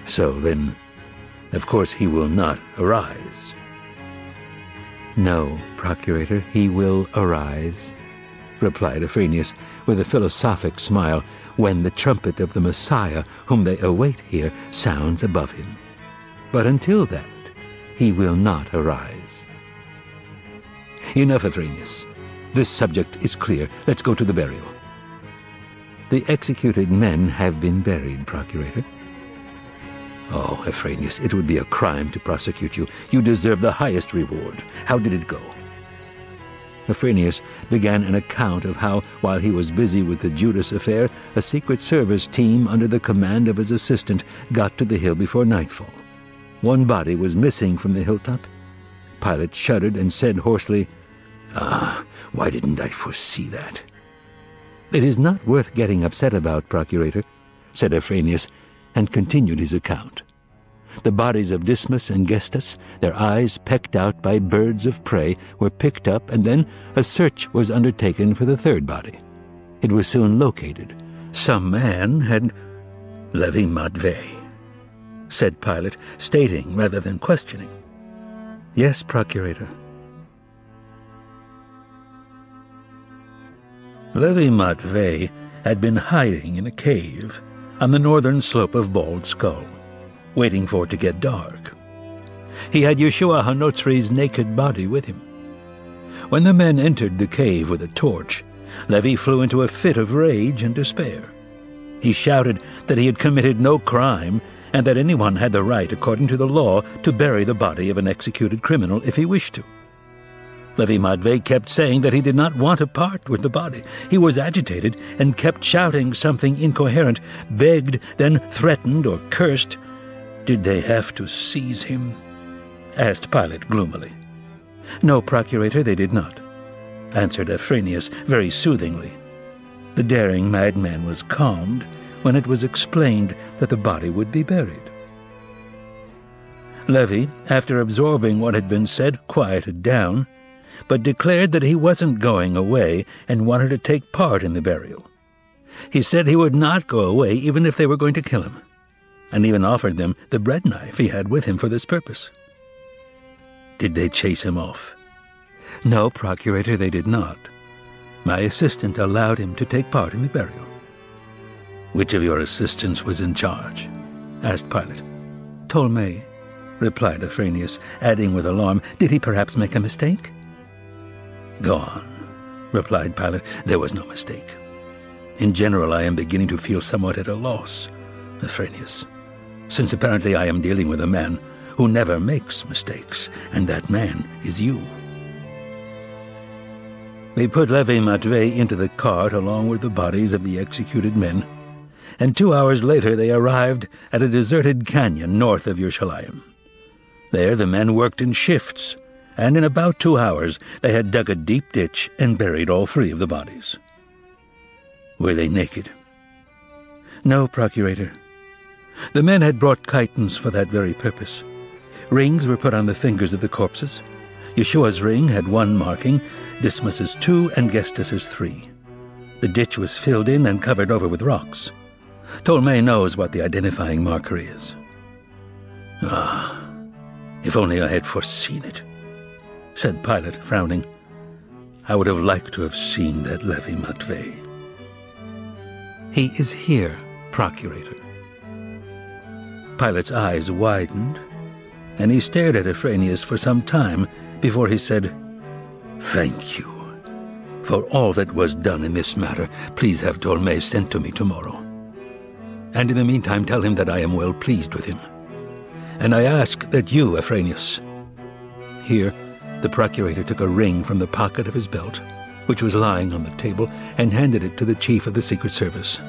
So then, of course, he will not arise. No, Procurator, he will arise, replied Ephraimius with a philosophic smile, when the trumpet of the Messiah, whom they await here, sounds above him. But until that, he will not arise. Enough, Ephraimius. This subject is clear. Let's go to the burial. The executed men have been buried, Procurator. Oh, Ephraimius, it would be a crime to prosecute you. You deserve the highest reward. How did it go? Ephraimius began an account of how, while he was busy with the Judas affair, a Secret Service team under the command of his assistant got to the hill before nightfall. One body was missing from the hilltop. Pilate shuddered and said hoarsely, Why didn't I foresee that? It is not worth getting upset about, Procurator, said Ephraimius, and continued his account. The bodies of Dismas and Gestas, their eyes pecked out by birds of prey, were picked up, and then a search was undertaken for the third body. It was soon located. Some man had... Levi Matvei, said Pilate, stating rather than questioning. Yes, Procurator. Levi Matvei had been hiding in a cave on the northern slope of Bald Skull, waiting for it to get dark. He had Yeshua HaNotzri's naked body with him. When the men entered the cave with a torch, Levi flew into a fit of rage and despair. He shouted that he had committed no crime and that anyone had the right, according to the law, to bury the body of an executed criminal if he wished to. Levi Matvei kept saying that he did not want to part with the body. He was agitated and kept shouting something incoherent, begged, then threatened or cursed. Did they have to seize him? Asked Pilate gloomily. No, Procurator, they did not, answered Ephraimius very soothingly. The daring madman was calmed when it was explained that the body would be buried. Levi, after absorbing what had been said, quieted down, but declared that he wasn't going away and wanted to take part in the burial. He said he would not go away even if they were going to kill him, and even offered them the bread knife he had with him for this purpose. Did they chase him off? No, Procurator, they did not. My assistant allowed him to take part in the burial. Which of your assistants was in charge? Asked Pilate. Ptolemy, replied Ephraimius, adding with alarm, did he perhaps make a mistake? Go on, replied Pilate. There was no mistake. In general, I am beginning to feel somewhat at a loss, Ephraimius, since apparently I am dealing with a man who never makes mistakes, and that man is you. They put Levi Matvei into the cart along with the bodies of the executed men, and 2 hours later they arrived at a deserted canyon north of Yerushalayim. There the men worked in shifts, and in about 2 hours they had dug a deep ditch and buried all 3 of the bodies. Were they naked? No, Procurator. The men had brought chitons for that very purpose. Rings were put on the fingers of the corpses. Yeshua's ring had 1 marking, Dismas's 2, and Gestas's 3. The ditch was filled in and covered over with rocks. Ptolemy knows what the identifying marker is. If only I had foreseen it, said Pilate, frowning. I would have liked to have seen that Levi Matvei. He is here, Procurator. Pilate's eyes widened, and he stared at Ephraimius for some time before he said, Thank you. For all that was done in this matter, please have Ptolemy sent to me tomorrow. And in the meantime tell him that I am well pleased with him. And I ask that you, Ephraimius. Here, the procurator took a ring from the pocket of his belt, which was lying on the table, and handed it to the chief of the Secret Service.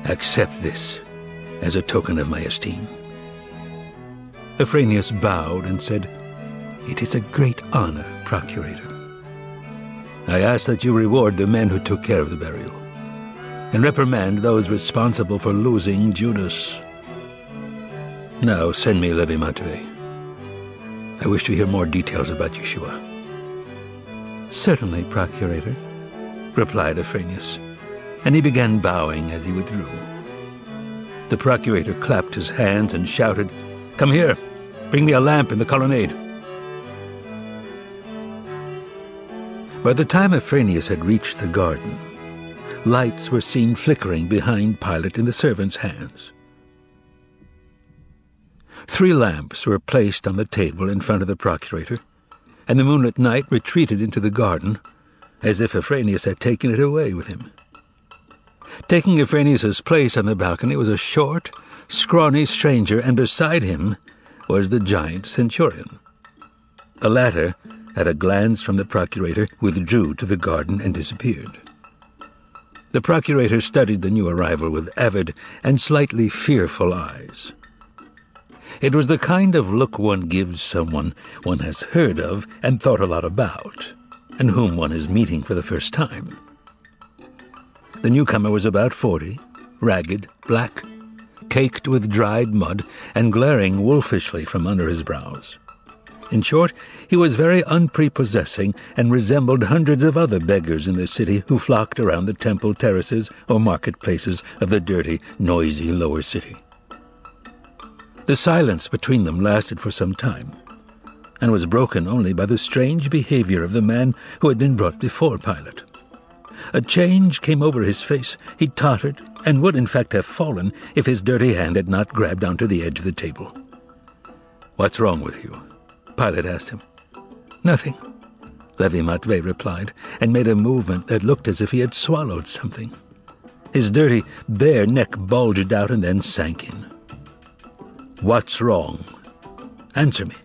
Accept this as a token of my esteem. Ephraimius bowed and said, It is a great honor, Procurator. I ask that you reward the men who took care of the burial, and reprimand those responsible for losing Judas. Now send me Levi Matvei. I wish to hear more details about Yeshua. Certainly, Procurator, replied Ephraimius, and he began bowing as he withdrew. The procurator clapped his hands and shouted, "Come here! Bring me a lamp in the colonnade." By the time Ephrainius had reached the garden, lights were seen flickering behind Pilate in the servants' hands. 3 lamps were placed on the table in front of the procurator, and the moonlit knight retreated into the garden, as if Ephrainius had taken it away with him. Taking Ephrainius's place on the balcony was a short, scrawny stranger, and beside him was the giant centurion. The latter, at a glance from the procurator, withdrew to the garden and disappeared. The procurator studied the new arrival with avid and slightly fearful eyes. It was the kind of look one gives someone one has heard of and thought a lot about, and whom one is meeting for the first time. The newcomer was about 40, ragged, black, caked with dried mud, and glaring wolfishly from under his brows. In short, he was very unprepossessing and resembled hundreds of other beggars in the city who flocked around the temple terraces or marketplaces of the dirty, noisy lower city. The silence between them lasted for some time, and was broken only by the strange behavior of the man who had been brought before Pilate. A change came over his face. He tottered, and would in fact have fallen if his dirty hand had not grabbed onto the edge of the table. "What's wrong with you?" Pilate asked him. "Nothing," Levi Matvei replied, and made a movement that looked as if he had swallowed something. His dirty, bare neck bulged out and then sank in. "What's wrong? Answer me,"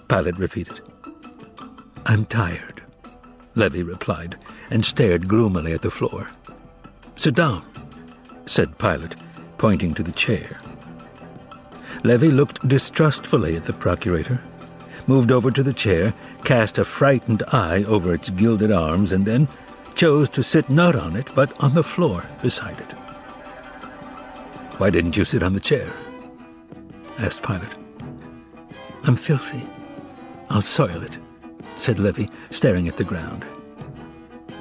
Pilate repeated. "I'm tired," Levi replied, and stared gloomily at the floor. "Sit down," said Pilate, pointing to the chair. Levi looked distrustfully at the procurator, moved over to the chair, cast a frightened eye over its gilded arms, and then chose to sit not on it, but on the floor beside it. "Why didn't you sit on the chair?" asked Pilate. "I'm filthy. I'll soil it," said Levi, staring at the ground.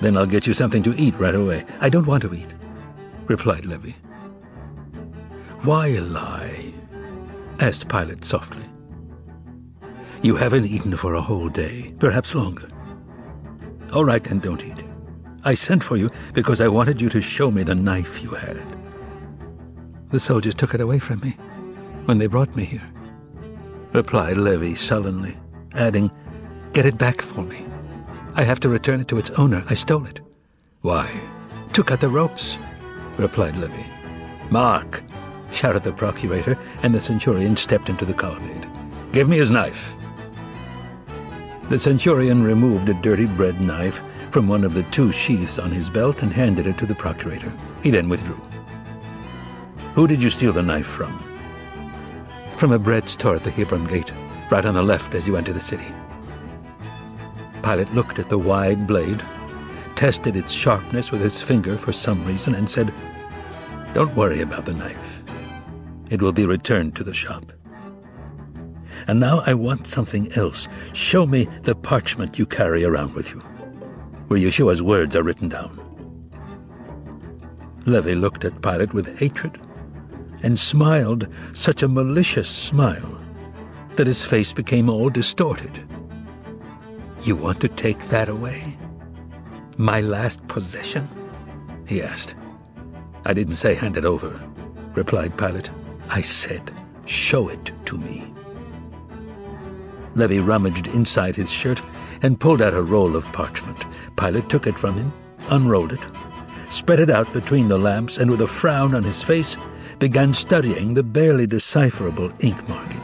"Then I'll get you something to eat right away." "I don't want to eat," replied Levi. "Why lie?" asked Pilate softly. "You haven't eaten for a whole day, perhaps longer." "All right, then don't eat. I sent for you because I wanted you to show me the knife you had." "The soldiers took it away from me when they brought me here," replied Levi sullenly, adding, "Get it back for me. I have to return it to its owner. I stole it." "Why?" "To cut the ropes," replied Levi. "Mark!" shouted the procurator, and the centurion stepped into the colonnade. "Give me his knife." The centurion removed a dirty bread knife from one of the 2 sheaths on his belt and handed it to the procurator. He then withdrew. "Who did you steal the knife from?" "From a bread store at the Hebron gate, right on the left as you enter the city." Pilate looked at the wide blade, tested its sharpness with his finger for some reason, and said, "Don't worry about the knife. It will be returned to the shop. And now I want something else. Show me the parchment you carry around with you, where Yeshua's words are written down." Levi looked at Pilate with hatred and smiled such a malicious smile that his face became all distorted. "You want to take that away? My last possession?" he asked. "I didn't say hand it over," replied Pilate. "I said show it to me." Levi rummaged inside his shirt and pulled out a roll of parchment. Pilate took it from him, unrolled it, spread it out between the lamps, and with a frown on his face began studying the barely decipherable ink markings.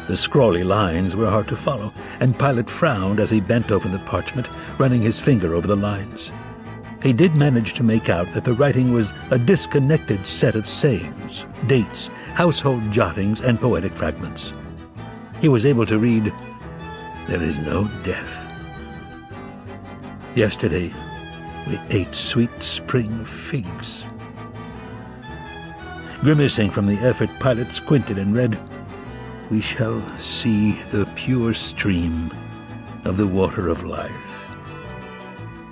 The scrawly lines were hard to follow, and Pilate frowned as he bent over the parchment, running his finger over the lines. He did manage to make out that the writing was a disconnected set of sayings, dates, household jottings, and poetic fragments. He was able to read, "There is no death. Yesterday we ate sweet spring figs." Grimacing from the effort, Pilate squinted and read, "We shall see the pure stream of the water of life.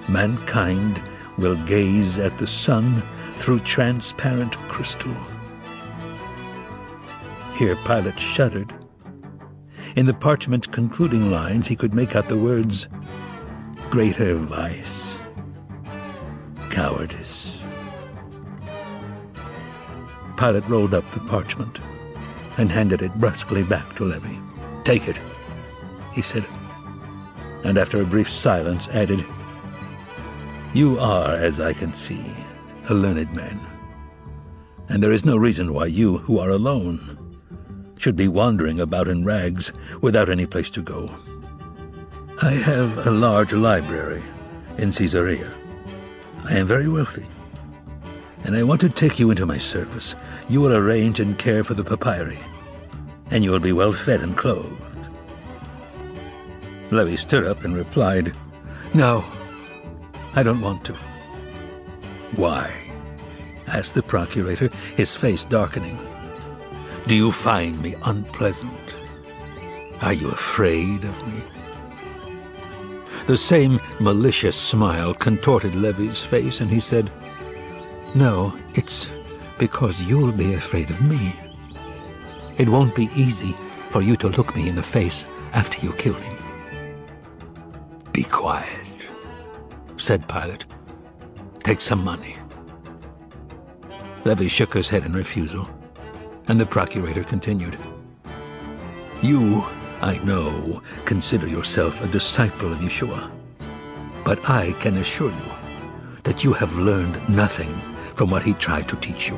Mankind will gaze at the sun through transparent crystal. Here Pilate shuddered. In the parchment's concluding lines he could make out the words, "Greater vice, cowardice." Pilate rolled up the parchment and handed it brusquely back to Levi. "Take it," he said, and after a brief silence added, "You are, as I can see, a learned man, and there is no reason why you, who are alone, should be wandering about in rags without any place to go. I have a large library in Caesarea. I am very wealthy, and I want to take you into my service. You will arrange and care for the papyri, and you will be well fed and clothed." Levi stood up and replied, "No, I don't want to." "Why?" asked the procurator, his face darkening. "Do you find me unpleasant? Are you afraid of me?" The same malicious smile contorted Levi's face, and he said, "No, it's because you'll be afraid of me. It won't be easy for you to look me in the face after you kill him." "Be quiet," said Pilate. "Take some money." Levi shook his head in refusal, and the procurator continued, "You, I know, consider yourself a disciple of Yeshua, but I can assure you that you have learned nothing from what he tried to teach you.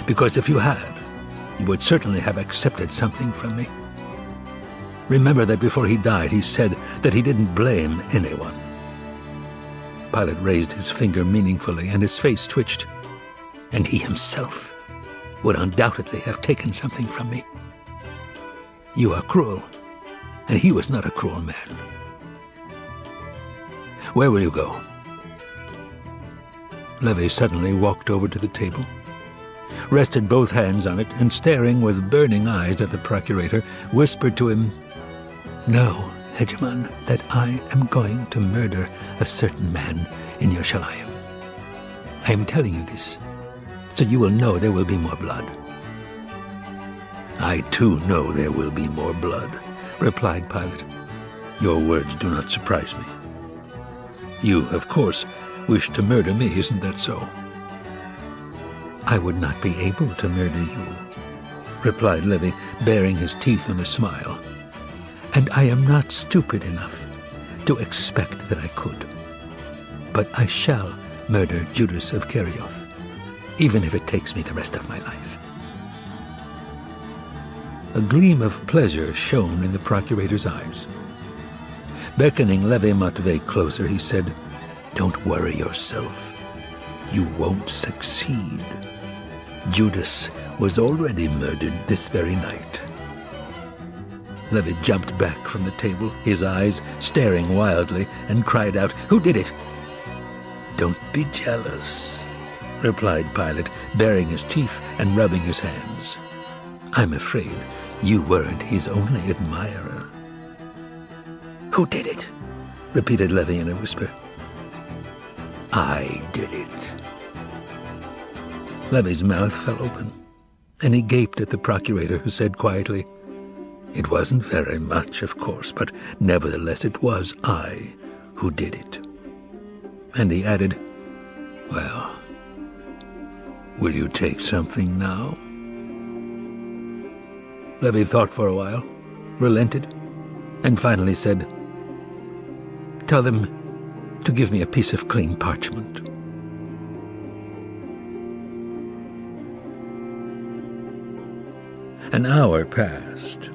Because if you had, you would certainly have accepted something from me. Remember that before he died, he said that he didn't blame anyone." Pilate raised his finger meaningfully, and his face twitched. "And he himself would undoubtedly have taken something from me. You are cruel, and he was not a cruel man. Where will you go?" Levi suddenly walked over to the table, rested both hands on it, and staring with burning eyes at the procurator, whispered to him, "Know, Hegemon, that I am going to murder a certain man in Yerushalayim. I am telling you this, so you will know there will be more blood." "I too know there will be more blood," replied Pilate. "Your words do not surprise me. You, of course, wish to murder me, isn't that so?" "I would not be able to murder you," replied Levi, baring his teeth in a smile. "And I am not stupid enough to expect that I could. But I shall murder Judas of Kerioth, even if it takes me the rest of my life." A gleam of pleasure shone in the procurator's eyes. Beckoning Levi Matvei closer, he said, "Don't worry yourself. You won't succeed. Judas was already murdered this very night." Levi jumped back from the table, his eyes staring wildly, and cried out, "Who did it?" "Don't be jealous," replied Pilate, baring his teeth and rubbing his hands. "I'm afraid you weren't his only admirer." "Who did it?" repeated Levi in a whisper. "I did it." Levi's mouth fell open, and he gaped at the procurator, who said quietly, "It wasn't very much, of course, but nevertheless it was I who did it." And he added, "Well, will you take something now?" Levi thought for a while, relented, and finally said, "Tell them to give me a piece of clean parchment." An hour passed.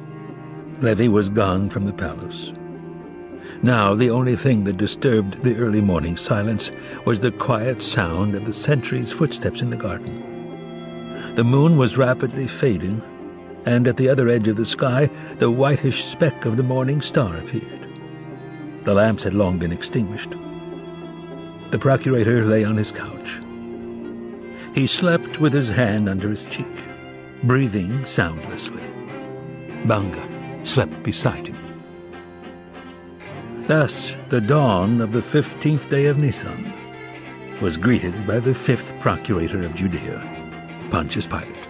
Levi was gone from the palace. Now the only thing that disturbed the early morning silence was the quiet sound of the sentry's footsteps in the garden. The moon was rapidly fading, and at the other edge of the sky the whitish speck of the morning star appeared. The lamps had long been extinguished. The procurator lay on his couch. He slept with his hand under his cheek, breathing soundlessly. Banga slept beside him. Thus, the dawn of the 15th day of Nisan was greeted by the 5th procurator of Judea, Pontius Pilate.